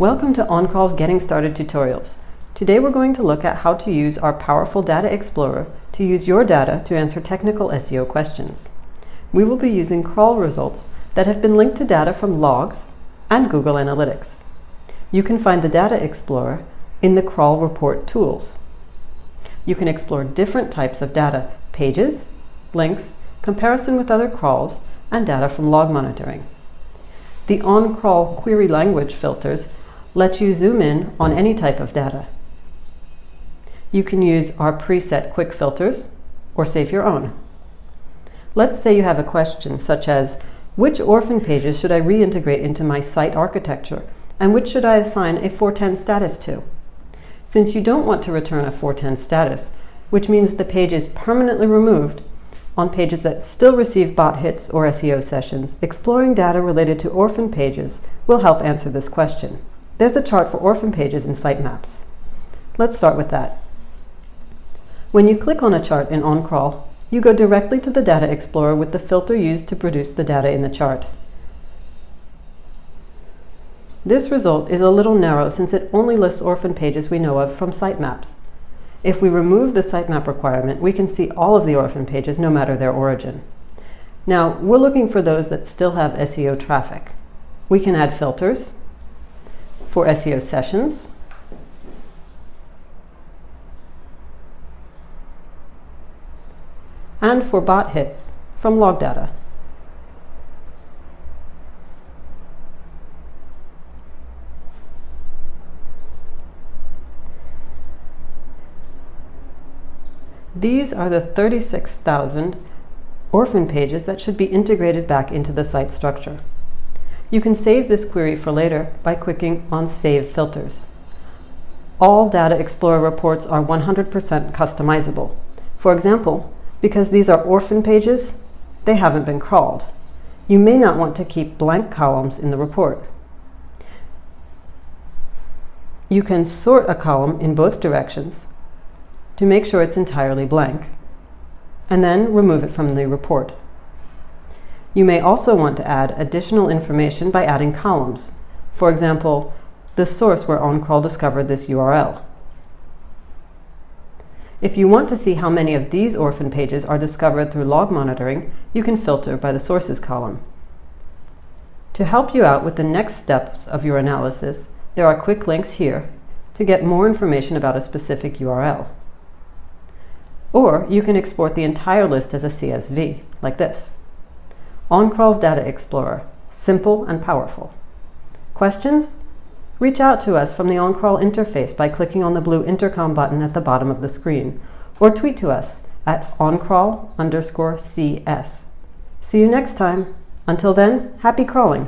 Welcome to OnCrawl's Getting Started tutorials. Today we're going to look at how to use our powerful Data Explorer to use your data to answer technical SEO questions. We will be using crawl results that have been linked to data from logs and Google Analytics. You can find the Data Explorer in the crawl report tools. You can explore different types of data, pages, links, comparison with other crawls, and data from log monitoring. The OnCrawl query language filters let you zoom in on any type of data. You can use our preset quick filters or save your own. Let's say you have a question such as, which Orphan pages should I reintegrate into my site architecture, and which should I assign a 410 status to? Since you don't want to return a 410 status, which means the page is permanently removed, on pages that still receive bot hits or SEO sessions, exploring data related to Orphan pages will help answer this question. There's a chart for Orphan pages in Sitemaps. Let's start with that. When you click on a chart in OnCrawl, you go directly to the Data Explorer with the filter used to produce the data in the chart. This result is a little narrow since it only lists Orphan pages we know of from Sitemaps. If we remove the sitemap requirement, we can see all of the Orphan pages no matter their origin. Now, we're looking for those that still have SEO traffic. We can add filters for SEO sessions, and for bot hits from log data. These are the 36,000 Orphan pages that should be integrated back into the site structure. You can save this query for later by clicking on Save Filters. All Data Explorer reports are 100% customizable. For example, because these are Orphan pages, they haven't been crawled. You may not want to keep blank columns in the report. You can sort a column in both directions to make sure it's entirely blank, and then remove it from the report. You may also want to add additional information by adding columns. For example, the source where OnCrawl discovered this URL. If you want to see how many of these Orphan pages are discovered through log monitoring, you can filter by the sources column. To help you out with the next steps of your analysis, there are quick links here to get more information about a specific URL. Or you can export the entire list as a CSV, like this. OnCrawl's Data Explorer, simple and powerful. Questions? Reach out to us from the OnCrawl interface by clicking on the blue intercom button at the bottom of the screen, or tweet to us at OnCrawl_CS. See you next time. Until then, happy crawling.